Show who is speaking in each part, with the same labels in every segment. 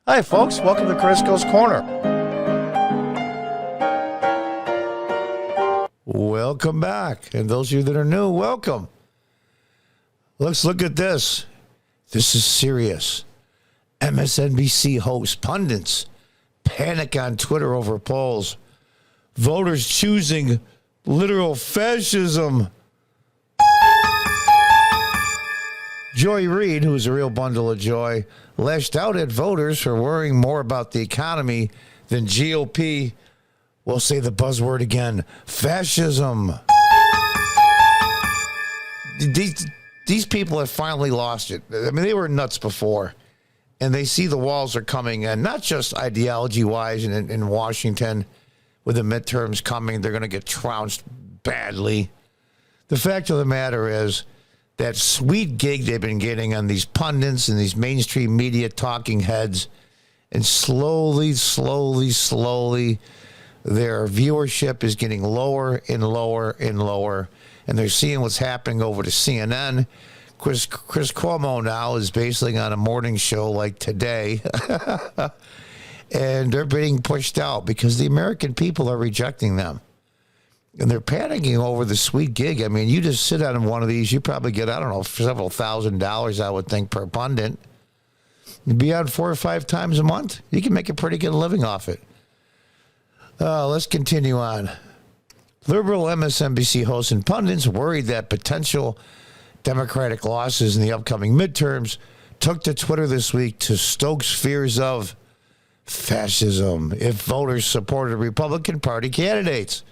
Speaker 1: Hi, folks. Welcome to Crisco's Corner. Welcome back. And those of you that are new, welcome. Let's look at this. This is serious. MSNBC hosts pundits panic on Twitter over polls. Voters choosing literal fascism. Joy Reid, who's a real bundle of joy, lashed out at voters for worrying more about the economy than GOP. We'll say the buzzword again, fascism. These people have finally lost it. I mean, they were nuts before, and they see the walls are coming, and not just ideology-wise in Washington with the midterms coming. They're going to get trounced badly. The fact of the matter is, that sweet gig they've been getting on these pundits and these mainstream media talking heads, and slowly, their viewership is getting lower and lower and lower, and they're seeing what's happening over to CNN. Chris Cuomo now is basically on a morning show like today, and they're being pushed out because the American people are rejecting them. And they're panicking over the sweet gig. I mean, you just sit on one of these, you probably get, I don't know, several $1,000s, I would think, per pundit. You'd be on 4 or 5 times a month. You can make a pretty good living off it. Let's continue on. Liberal MSNBC hosts and pundits worried that potential Democratic losses in the upcoming midterms took to Twitter this week to stoke fears of fascism if voters supported Republican Party candidates.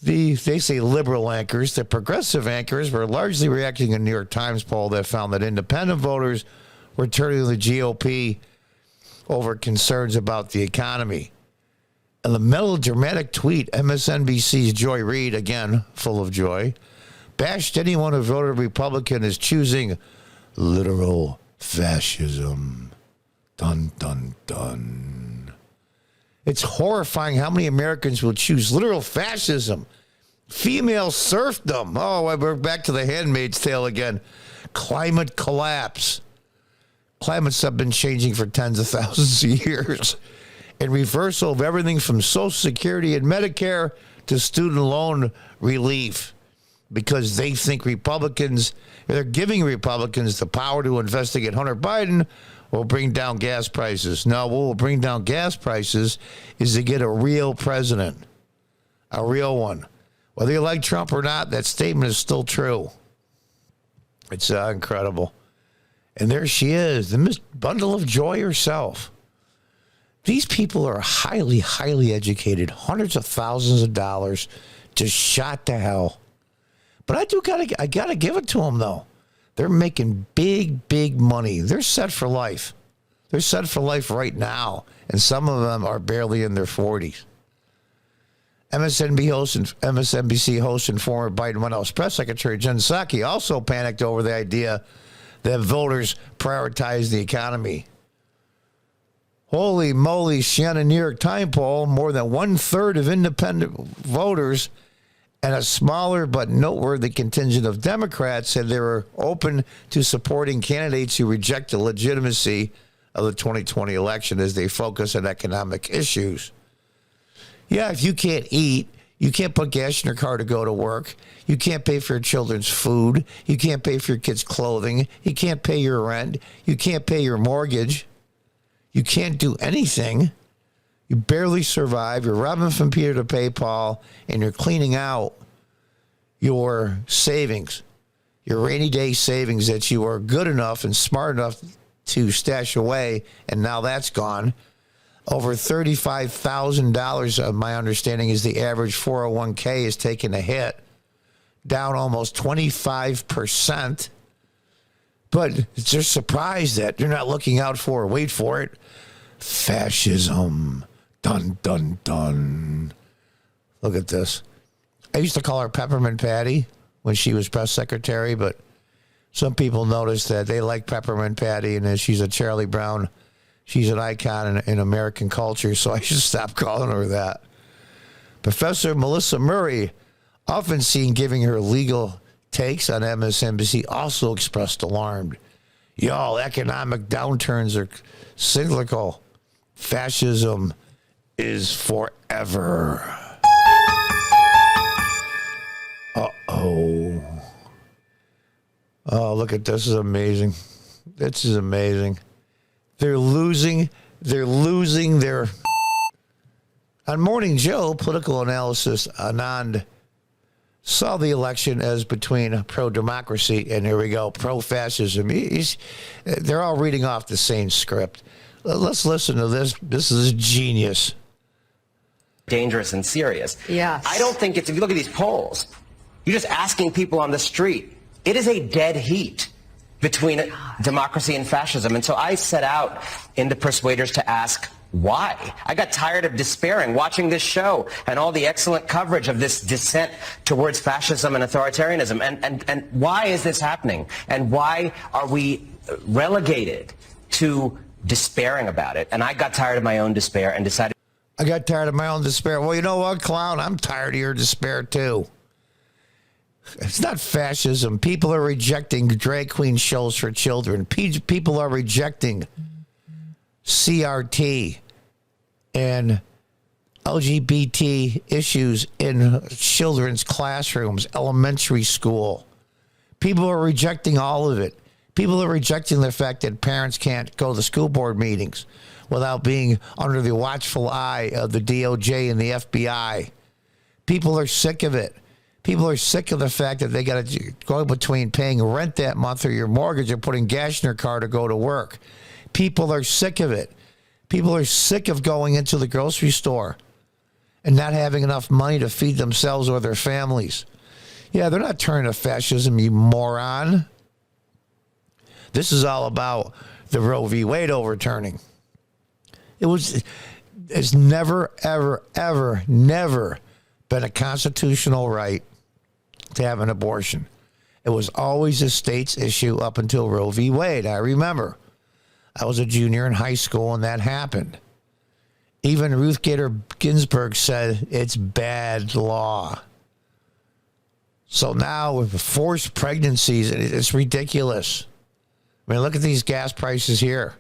Speaker 1: They say liberal anchors, the progressive anchors, were largely reacting to a New York Times poll that found that independent voters were turning to the GOP over concerns about the economy. In the melodramatic tweet, MSNBC's Joy Reid, again, full of joy, bashed anyone who voted Republican as choosing literal fascism. Dun, dun, dun. It's horrifying how many Americans will choose literal fascism, female serfdom. Oh, we're back to the Handmaid's Tale again. Climate collapse. Climates have been changing for tens of thousands of years. And reversal of everything from Social Security and Medicare to student loan relief. Because they think they're giving Republicans the power to investigate Hunter Biden will bring down gas prices. No, what will bring down gas prices is to get a real president, a real one. Whether you like Trump or not, that statement is still true. It's incredible. And there she is, the Miss Bundle of Joy herself. These people are highly, highly educated, hundreds of thousands of dollars, just shot to hell. But I gotta give it to them, though. They're making big, big money. They're set for life. They're set for life right now. And some of them are barely in their 40s. MSNBC host and former Biden White House press secretary Jen Psaki also panicked over the idea that voters prioritize the economy. Holy moly, Shannon, New York Times poll, more than 1/3 of independent voters and a smaller but noteworthy contingent of Democrats said they were open to supporting candidates who reject the legitimacy of the 2020 election as they focus on economic issues. Yeah, if you can't eat, you can't put gas in your car to go to work, you can't pay for your children's food, you can't pay for your kids' clothing, you can't pay your rent, you can't pay your mortgage, you can't do anything. You barely survive. You're robbing from Peter to pay Paul, and you're cleaning out your savings, your rainy day savings that you are good enough and smart enough to stash away, and now that's gone. Over $35,000, my understanding, is the average 401k is taking a hit, down almost 25%. But they're surprised that you're not looking out for, wait for it, fascism. Dun, dun, dun. Look at this. I used to call her Peppermint Patty when she was press secretary, but some people noticed that they like Peppermint Patty, and she's a Charlie Brown. She's an icon in American culture, so I should stop calling her that. Professor Melissa Murray, often seen giving her legal takes on MSNBC, also expressed alarm. Y'all, economic downturns are cyclical. Fascism is forever. Uh-oh. Oh, look at this. This is amazing. This is amazing. They're losing their... On Morning Joe, political analyst Anand saw the election as between pro-democracy and, here we go, pro-fascism. They're all reading off the same script. Let's listen to this. This is genius.
Speaker 2: Dangerous and serious.
Speaker 3: Yeah.
Speaker 2: I don't think it's, if you look at these polls, you're just asking people on the street. It is a dead heat between democracy and fascism. And so I set out into Persuaders to ask why. I got tired of despairing watching this show and all the excellent coverage of this descent towards fascism and authoritarianism. And why is this happening? And why are we relegated to despairing about it? And I got tired of my own despair and decided.
Speaker 1: I got tired of my own despair. Well, you know what, clown? I'm tired of your despair, too. It's not fascism. People are rejecting drag queen shows for children. People are rejecting CRT and LGBT issues in children's classrooms, elementary school. People are rejecting all of it. People are rejecting the fact that parents can't go to school board meetings without being under the watchful eye of the DOJ and the FBI. People are sick of it. People are sick of the fact that they got to go between paying rent that month or your mortgage or putting gas in their car to go to work. People are sick of it. People are sick of going into the grocery store and not having enough money to feed themselves or their families. Yeah, they're not turning to fascism, you moron. This is all about the Roe v. Wade overturning. It's never, ever, ever, never been a constitutional right to have an abortion. It was always a state's issue up until Roe v. Wade. I remember. I was a junior in high school when that happened. Even Ruth Bader Ginsburg said it's bad law. So now with forced pregnancies, it's ridiculous. I mean, look at these gas prices here.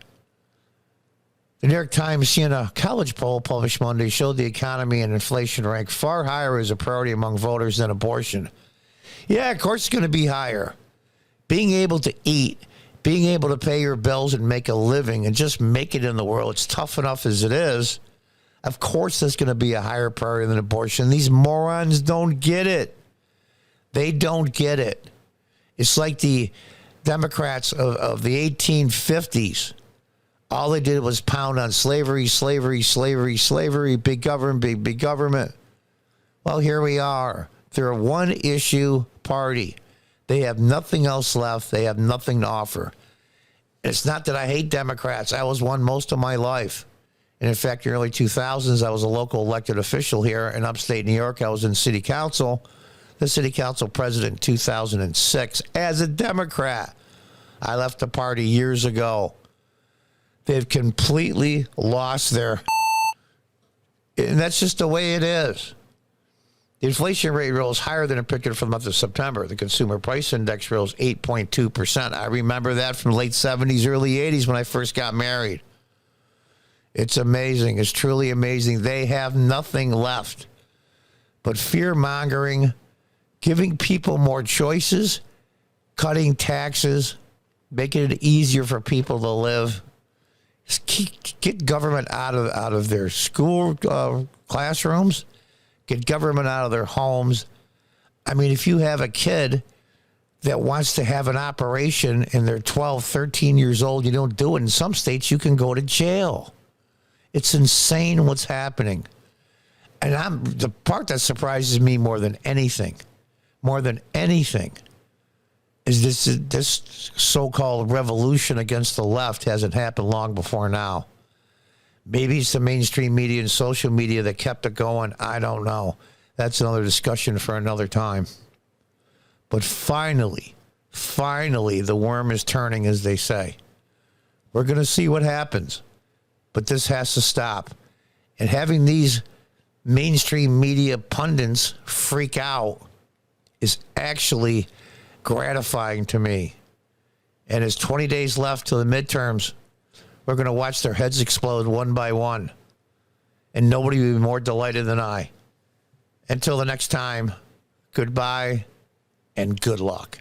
Speaker 1: The New York Times, seeing a college poll published Monday, showed the economy and inflation rank far higher as a priority among voters than abortion. Yeah, of course it's going to be higher. Being able to eat, being able to pay your bills and make a living and just make it in the world, it's tough enough as it is. Of course that's going to be a higher priority than abortion. These morons don't get it. They don't get it. It's like the Democrats of the 1850s. All they did was pound on slavery, slavery, slavery, slavery, big government, big government. Well, here we are. They're a one-issue party. They have nothing else left. They have nothing to offer. And it's not that I hate Democrats. I was one most of my life. And in fact, in the early 2000s, I was a local elected official here in upstate New York. I was in city council, the city council president in 2006 as a Democrat. I left the party years ago. They've completely lost their... And that's just the way it is. The inflation rate rose higher than predicted for the month of September. The consumer price index rose 8.2%. I remember that from late 70s, early 80s when I first got married. It's amazing. It's truly amazing. They have nothing left but fear-mongering, giving people more choices, cutting taxes, making it easier for people to live. Get government out of their school classrooms. Get government out of their homes. I mean, if you have a kid that wants to have an operation and they're 12, 13 years old, you don't do it. In some states, you can go to jail. It's insane what's happening. And the part that surprises me more than anything, is this so-called revolution against the left hasn't happened long before now. Maybe it's the mainstream media and social media that kept it going. I don't know. That's another discussion for another time. But finally, the worm is turning, as they say. We're going to see what happens. But this has to stop. And having these mainstream media pundits freak out is actually gratifying to me. And it's 20 days left to the midterms. We're going to watch their heads explode one by one. And nobody will be more delighted than I. Until the next time, goodbye and good luck.